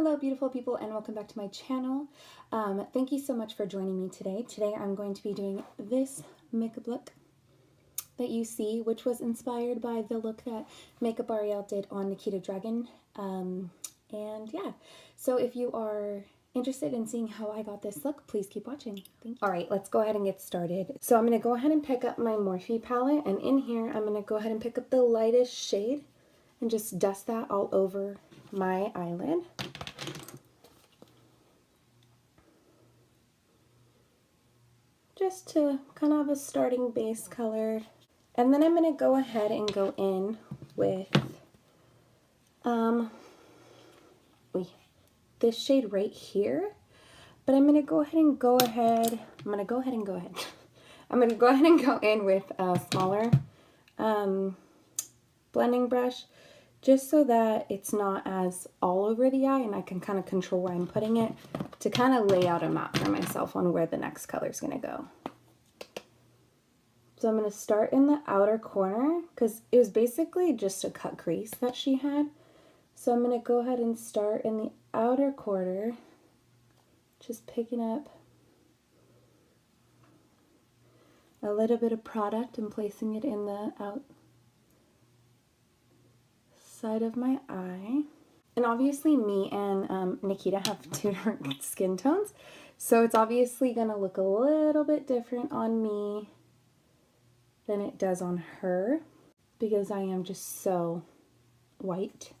Hello beautiful people and welcome back to my channel. Thank you so much for joining me today. Today I'm going to be doing this makeup look that you see, which was inspired by the look that Makeup Ariel did on Nikita Dragun. And yeah, so if you are interested in seeing how I got this look, please keep watching. Thank you. Alright, let's go ahead and get started. So I'm going to go ahead and pick up my Morphe palette, and in here I'm going to go ahead and pick up the lightest shade and just dust that all over my eyelid. Just to kind of have a starting base color. And then I'm going to go ahead and go in with this shade right here. But I'm going to go ahead and go in with a smaller blending brush, just so that it's not as all over the eye and I can kind of control where I'm putting it to kind of lay out a map for myself on where the next color is going to go. So I'm going to start in the outer corner because it was basically just a cut crease that she had. So I'm going to go ahead and start in the outer corner, just picking up a little bit of product and placing it in the outside of my eye. And obviously me and Nikita have two different skin tones, so it's obviously going to look a little bit different on me than it does on her because I am just so white.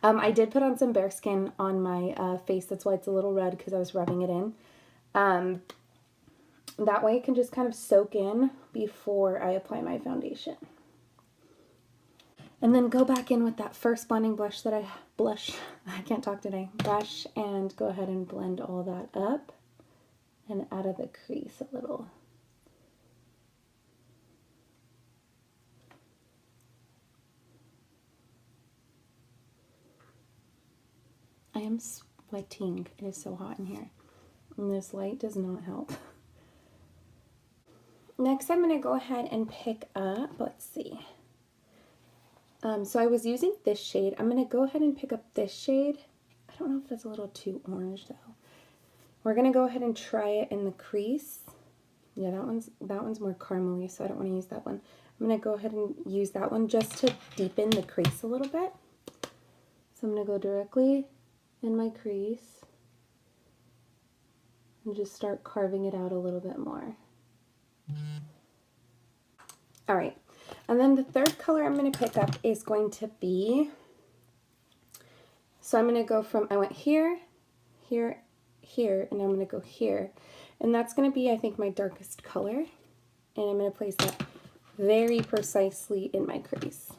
I did put on some bare skin on my face, that's why it's a little red, because I was rubbing it in. That way it can just kind of soak in before I apply my foundation. And then go back in with that first blending brush that brush, and go ahead and blend all that up and out of the crease a little. I am sweating. It is so hot in here. And this light does not help. Next, I'm going to go ahead and pick up, let's see. So I was using this shade. I'm going to go ahead and pick up this shade. I don't know if that's a little too orange though. We're going to go ahead and try it in the crease. Yeah, that one's more caramely, so I don't want to use that one. I'm going to go ahead and use that one just to deepen the crease a little bit. So I'm going to go directly in my crease and just start carving it out a little bit more. All right, and then the third color I'm going to pick up is going to be, so I'm going to go from, I went here, here, here, and I'm going to go here, and that's going to be, I think, my darkest color, and I'm going to place that very precisely in my crease.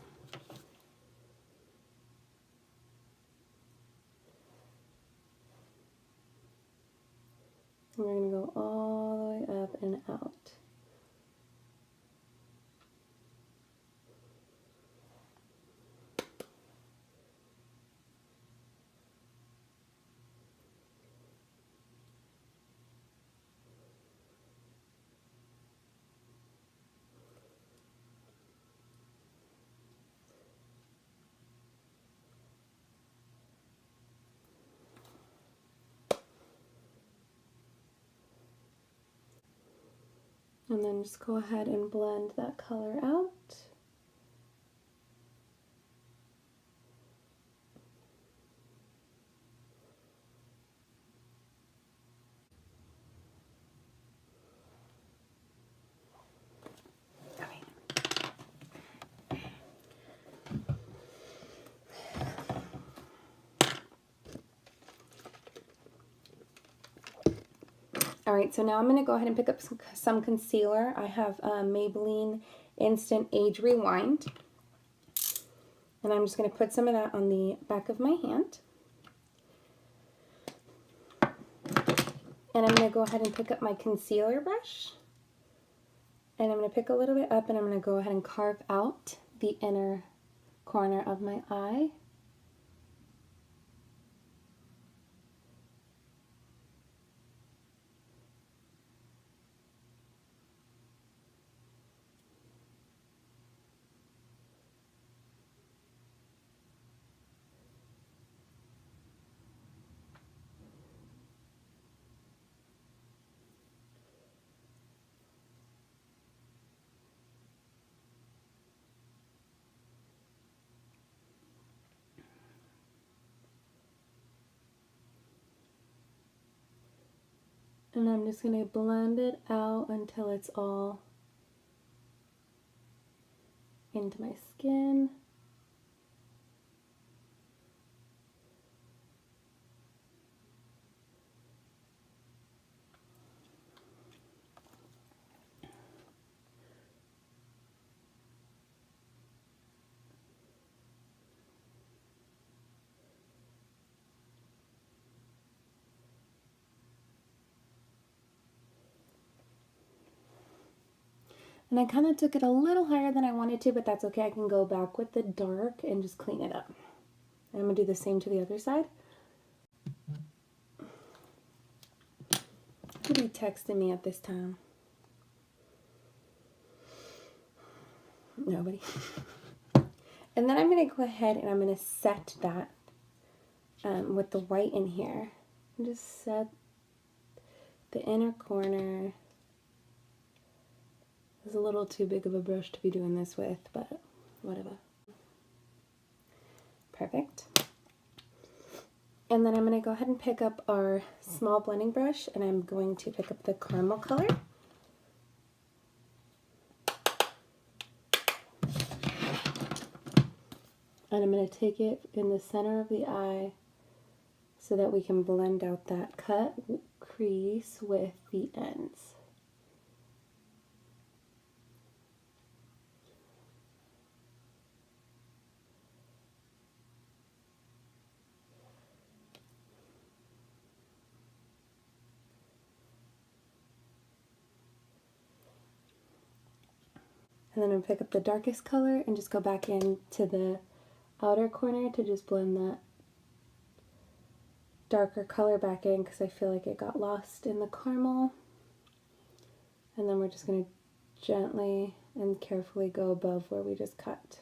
We're going to go all the way up and out. And then just go ahead and blend that color out. Alright, so now I'm going to go ahead and pick up some concealer. I have Maybelline Instant Age Rewind. And I'm just going to put some of that on the back of my hand. And I'm going to go ahead and pick up my concealer brush. And I'm going to pick a little bit up and I'm going to go ahead and carve out the inner corner of my eye. And I'm just going to blend it out until it's all into my skin. And I kind of took it a little higher than I wanted to, but that's okay. I can go back with the dark and just clean it up. And I'm going to do the same to the other side. Who'll be texting me at this time? Nobody. And then I'm going to go ahead and I'm going to set that with the white in here. And just set the inner corner. It's a little too big of a brush to be doing this with, but whatever. Perfect. And then I'm going to go ahead and pick up our small blending brush, and I'm going to pick up the caramel color. And I'm going to take it in the center of the eye so that we can blend out that cut crease with the ends. And then I'm going to pick up the darkest color and just go back into the outer corner to just blend that darker color back in because I feel like it got lost in the caramel. And then we're just going to gently and carefully go above where we just cut.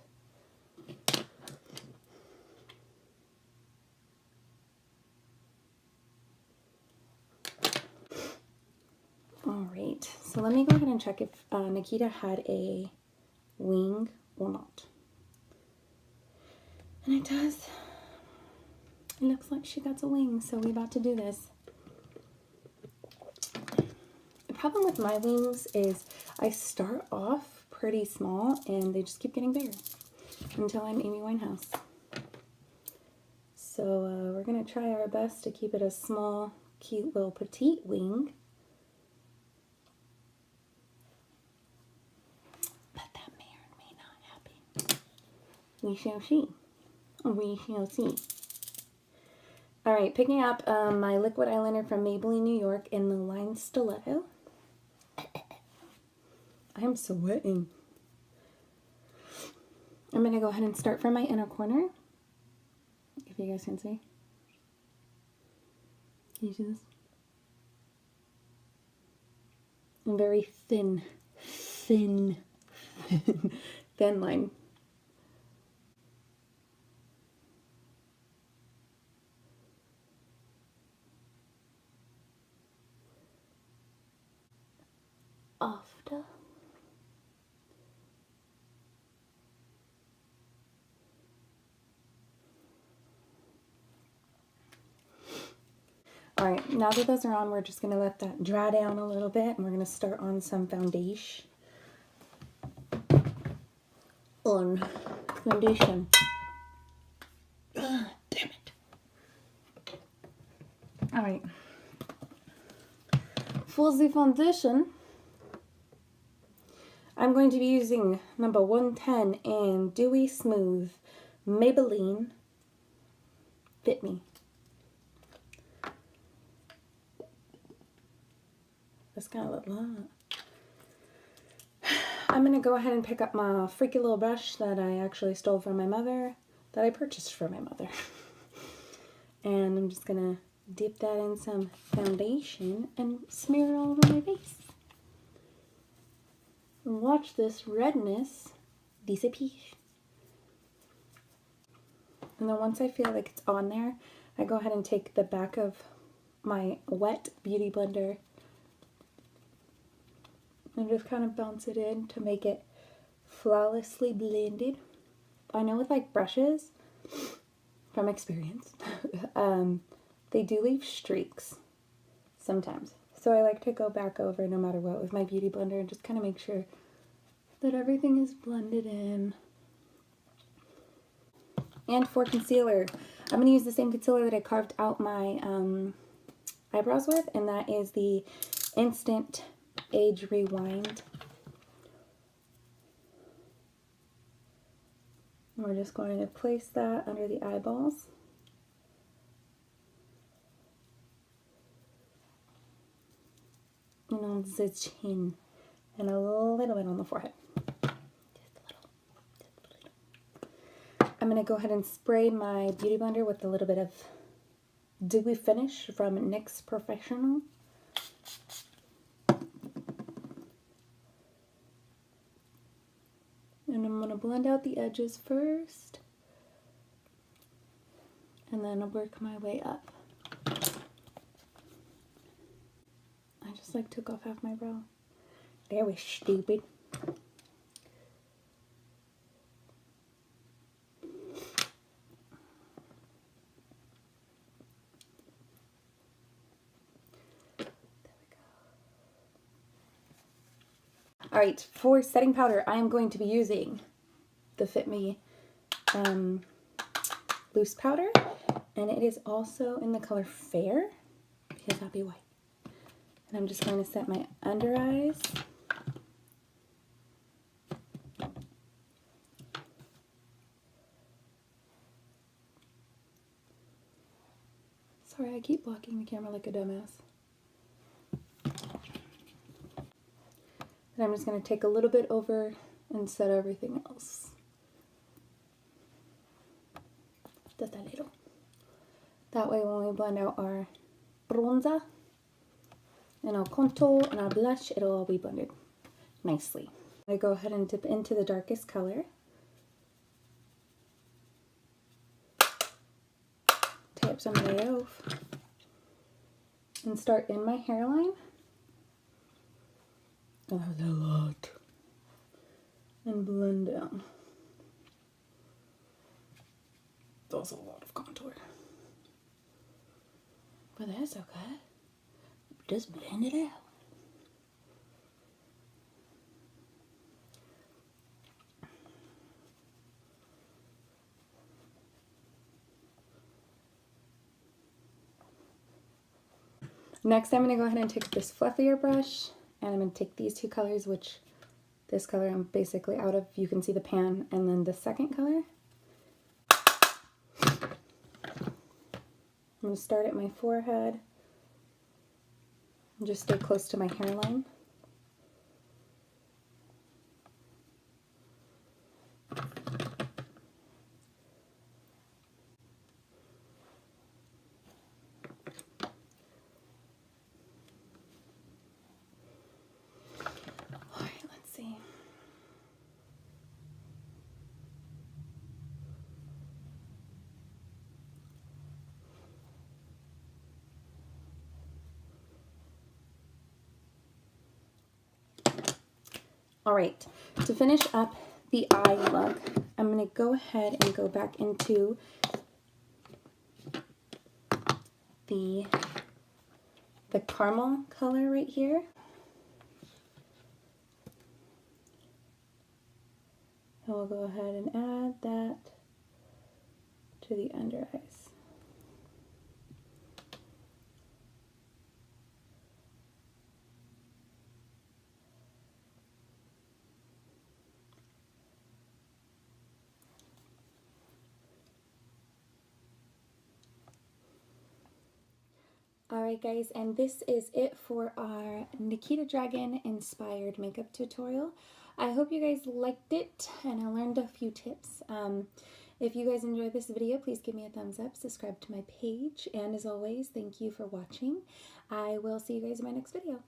Alright, so let me go ahead and check if Nikita had a wing or not. And it does. It looks like she got a wing, so we're about to do this. The problem with my wings is I start off pretty small and they just keep getting bigger until I'm Amy Winehouse. So we're going to try our best to keep it a small, cute little petite wing. But that may or may not happen. We shall see. We shall see. Alright, picking up my liquid eyeliner from Maybelline New York in the line Stiletto. I'm sweating. I'm going to go ahead and start from my inner corner. If you guys can see. Can you see this? A very thin line. After. Alright, now that those are on, we're just going to let that dry down a little bit, and we're going to start on some foundation. Foundation. Ugh, damn it. Alright. For the foundation, I'm going to be using number 110 in Dewy Smooth Maybelline Fit Me. That's kind of a lot. I'm going to go ahead and pick up my freaky little brush that I actually stole from my mother, that I purchased from my mother. And I'm just going to dip that in some foundation and smear it all over my face. And watch this redness disappear. And then once I feel like it's on there, I go ahead and take the back of my wet beauty blender and just kind of bounce it in to make it flawlessly blended. I know with like brushes, from experience, they do leave streaks sometimes. So I like to go back over no matter what with my Beauty Blender and just kind of make sure that everything is blended in. And for concealer, I'm going to use the same concealer that I carved out my eyebrows with, and that is the Instant Age Rewind. And we're just going to place that under the eyeballs. And on the chin. And a little bit on the forehead. I'm going to go ahead and spray my Beauty Blender with a little bit of Dewy Finish from NYX Professional. And I'm going to blend out the edges first. And then I'll work my way up. I just like took off half my brow. There was stupid. Alright, for setting powder, I am going to be using the Fit Me loose powder, and it is also in the color Fair, because I'll be white. And I'm just going to set my under eyes. Sorry, I keep blocking the camera like a dumbass. And I'm just going to take a little bit over and set everything else. Just a little. That way when we blend out our bronzer and our contour and our blush, it'll all be blended nicely. I go ahead and dip into the darkest color. Tap some of it off. And start in my hairline. Oh, that's a lot. And blend down. That's a lot of contour. But that's okay. Just blend it out. Next, I'm going to go ahead and take this fluffier brush, and I'm going to take these two colors, which this color I'm basically out of. You can see the pan, and then the second color. I'm going to start at my forehead and just stay close to my hairline. All right, to finish up the eye look, I'm going to go ahead and go back into the caramel color right here. And we'll go ahead and add that to the under eyes. Alright guys, and this is it for our Nikita Dragun inspired makeup tutorial. I hope you guys liked it and I learned a few tips. If you guys enjoyed this video, please give me a thumbs up, subscribe to my page, and as always, thank you for watching. I will see you guys in my next video.